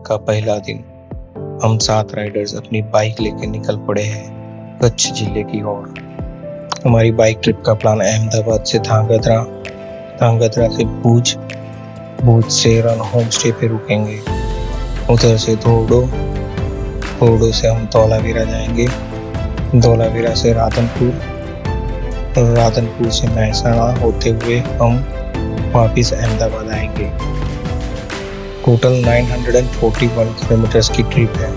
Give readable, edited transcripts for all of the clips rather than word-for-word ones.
का पहला दिन। हम 7 राइडर्स अपनी बाइक लेकर निकल पड़े हैं कच्छ जिले की ओर। हमारी बाइक ट्रिप का प्लान अहमदाबाद से धांगध्रा, धांगध्रा से भुज, भुज से रन होम स्टे पे रुकेंगे, उधर से धोर्डो, धोर्डो से हम धौलावीरा जाएंगे, धौलावीरा से राधनपुर, राधनपुर से महसाणा होते हुए हम वापिस अहमदाबाद आएंगे। टोटल 941 किलोमीटर्स की ट्रिप है।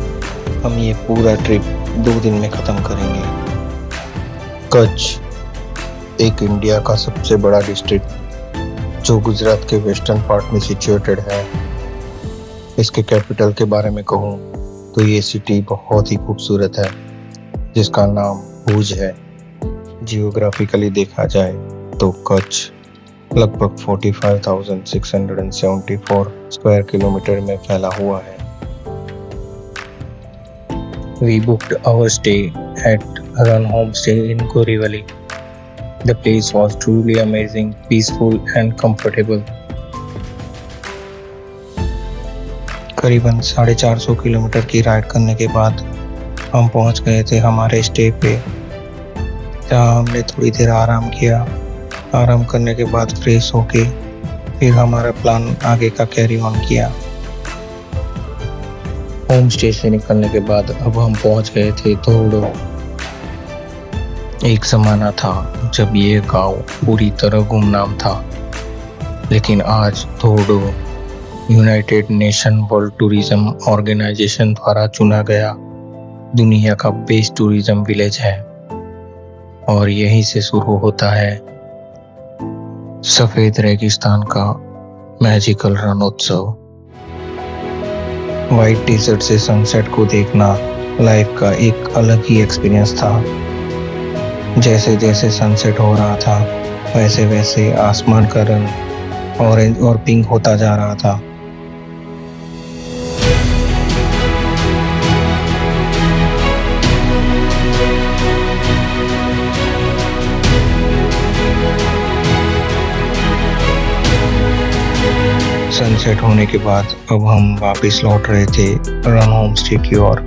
हम ये पूरा ट्रिप 2 दिन में ख़त्म करेंगे। कच्छ एक इंडिया का सबसे बड़ा डिस्ट्रिक्ट जो गुजरात के वेस्टर्न पार्ट में सिचुएटेड है। इसके कैपिटल के बारे में कहूँ तो ये सिटी बहुत ही खूबसूरत है जिसका नाम भुज है। जियोग्राफिकली देखा जाए तो कच्छ लगभग 45,674 स्क्वायर किलोमीटर में फैला हुआ है। We booked our stay at Run Homestay in Borivali. The place was truly amazing, peaceful and comfortable. करीबन 450 किलोमीटर की राइड करने के बाद हम पहुंच गए थे हमारे स्टे पे, जहाँ हमने थोड़ी देर आराम किया। आराम करने के बाद फ्रेश होके फिर हमारा प्लान आगे का कैरी ऑन किया। होम स्टे से निकलने के बाद अब हम पहुंच गए थे धोर्डो। एक ज़माना था जब ये गांव पूरी तरह गुमनाम था, लेकिन आज Dhordo United Nation World Tourism Organization द्वारा चुना गया दुनिया का बेस्ट टूरिज्म विलेज है। और यहीं से शुरू होता है सफेद रेगिस्तान का मैजिकल रणोत्सव। वाइट डेजर्ट से सनसेट को देखना लाइफ का एक अलग ही एक्सपीरियंस था। जैसे जैसे सनसेट हो रहा था वैसे वैसे आसमान का रंग ऑरेंज और पिंक होता जा रहा था। सनसेट होने के बाद अब हम वापस लौट रहे थे रन होम स्टे की ओर,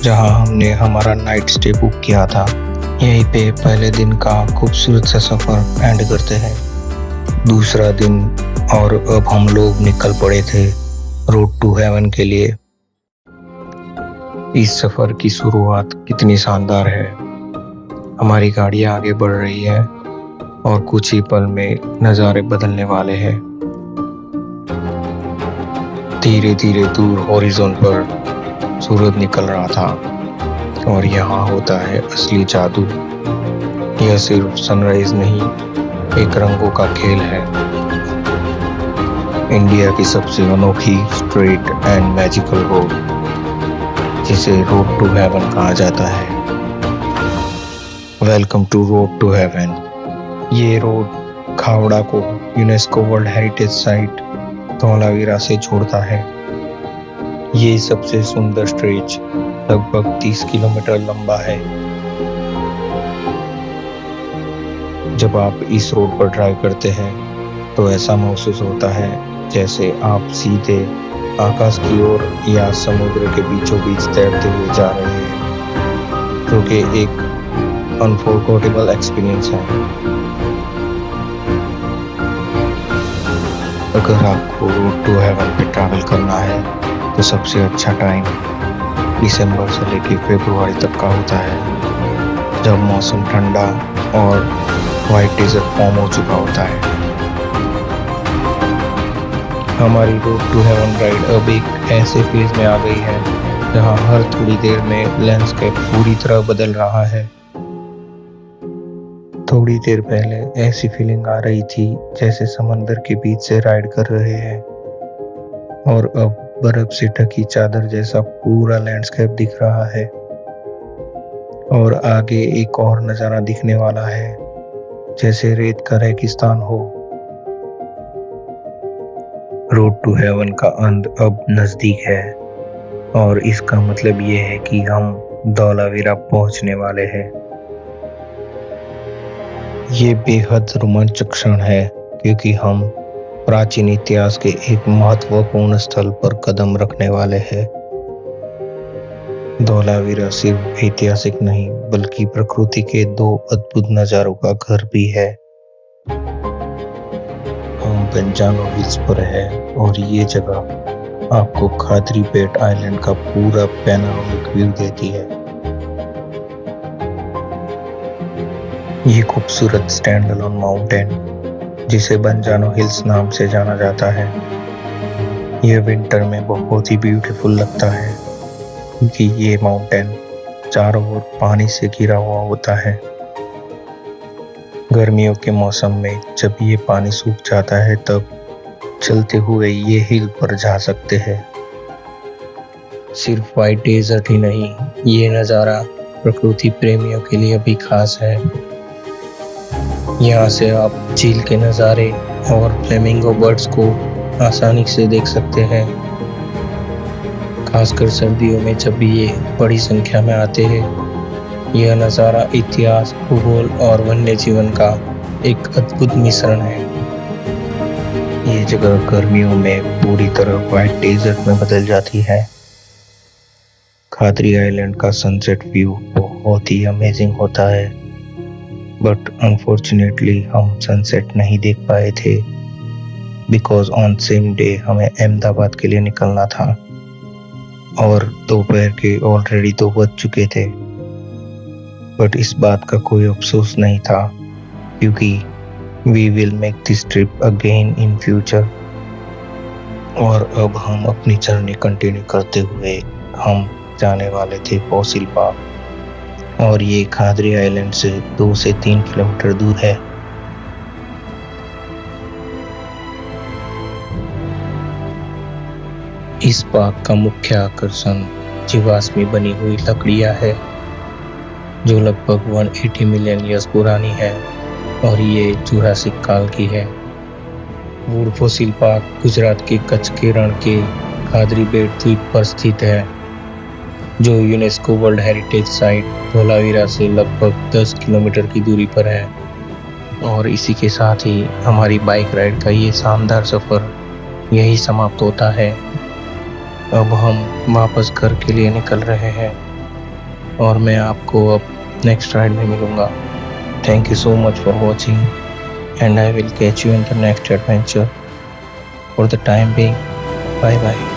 जहां हमने हमारा नाइट स्टे बुक किया था। यहीं पे पहले दिन का खूबसूरत सा सफ़र एंड करते हैं। दूसरा दिन और अब हम लोग निकल पड़े थे रोड टू हेवन के लिए। इस सफ़र की शुरुआत कितनी शानदार है। हमारी गाड़ी आगे बढ़ रही है और कुछ ही पल में नज़ारे बदलने वाले हैं। धीरे धीरे दूर हॉरिजॉन पर सूरज निकल रहा था और यहाँ होता है असली जादू। यह सिर्फ सनराइज नहीं, एक रंगों का खेल है। इंडिया की सबसे अनोखी स्ट्रेट एंड मैजिकल रोड, जिसे रोड टू हेवन कहा जाता है। Welcome to road to heaven. ये रोड खावड़ा को UNESCO World Heritage site Dholavira से जोड़ता है। ये सबसे सुंदर स्ट्रेच लगभग 30 किलोमीटर लंबा है। जब आप इस रोड पर ड्राइव करते हैं तो ऐसा महसूस होता है जैसे आप सीधे आकाश की ओर या समुद्र के बीचों बीच तैरते हुए जा रहे हैं, जो कि एक अनफॉरगेटेबल एक्सपीरियंस है। अगर आपको रोड टू हेवन पे ट्रैवल करना है तो सबसे अच्छा टाइम दिसंबर से लेकर फरवरी तक का होता है, जब मौसम ठंडा और वाइट डेजर्ट फॉर्म हो चुका होता है। हमारी रोड टू हेवन राइड अब एक ऐसे फेज में आ गई है जहां हर थोड़ी देर में लैंडस्केप पूरी तरह बदल रहा है। थोड़ी देर पहले ऐसी फीलिंग आ रही थी जैसे समंदर के बीच से राइड कर रहे हैं, और अब बर्फ से ढकी चादर जैसा पूरा लैंडस्केप दिख रहा है। और आगे एक और नज़ारा दिखने वाला है जैसे रेत का रेगिस्तान हो। रोड टू हेवन का अंत अब नज़दीक है और इसका मतलब ये है कि हम धौलावीरा पहुंचने वाले हैं। ये बेहद रोमांचक क्षण है क्योंकि हम प्राचीन इतिहास के एक महत्वपूर्ण स्थल पर कदम रखने वाले हैं। धौलावीरा सिर्फ ऐतिहासिक नहीं बल्कि प्रकृति के दो अद्भुत नजारों का घर भी है। हम पंजानो हिल्स पर है और ये जगह आपको खादरी बेट आइलैंड का पूरा पैनोरामिक व्यू देती है। ये खूबसूरत स्टैंड अलोन माउंटेन जिसे बंजानो हिल्स नाम से जाना जाता है, यह विंटर में बहुत ही ब्यूटीफुल लगता है क्योंकि ये माउंटेन चारों ओर पानी से घिरा हुआ होता है। गर्मियों के मौसम में जब ये पानी सूख जाता है तब चलते हुए ये हिल पर जा सकते हैं। सिर्फ वाइट डेजर्ट ही नहीं, ये नज़ारा प्रकृति प्रेमियों के लिए भी खास है। यहाँ से आप झील के नज़ारे और फ्लेमिंगो बर्ड्स को आसानी से देख सकते हैं। खासकर सर्दियों में जब ये बड़ी संख्या में आते हैं, यह नज़ारा इतिहास, भूगोल और वन्य जीवन का एक अद्भुत मिश्रण है। ये जगह गर्मियों में पूरी तरह व्हाइट डेजर्ट में बदल जाती है। खादरी आइलैंड का सनसेट व्यू बहुत ही अमेजिंग होता है, बट अनफॉर्चुनेटली हम सनसेट नहीं देख पाए थे बिकॉज ऑन सेम डे हमें अहमदाबाद के लिए निकलना था और दोपहर के ऑलरेडी 2 बज चुके थे। बट इस बात का कोई अफसोस नहीं था क्योंकि we will make this trip again in future. और अब हम अपनी जर्नी कंटिन्यू करते हुए हम जाने वाले थे फॉसिल पार्क, और ये खादरी आइलैंड से 2 से 3 किलोमीटर दूर है। इस पार्क का मुख्य आकर्षण जीवाश्मी बनी हुई लकड़ियां है जो लगभग 180 मिलियन ईयर्स पुरानी है और ये जुरासिक काल की है। वुड फॉसिल पार्क गुजरात के कच्छ के रण के खादरी बेट द्वीप पर स्थित है जो UNESCO World Heritage site Dholavira से लगभग 10 किलोमीटर की दूरी पर है। और इसी के साथ ही हमारी बाइक राइड का ये शानदार सफ़र यही समाप्त होता है। अब हम वापस घर के लिए निकल रहे हैं और मैं आपको अब नेक्स्ट राइड में मिलूँगा। Thank you so much for watching and I will catch you in the next adventure. For the time being, bye bye.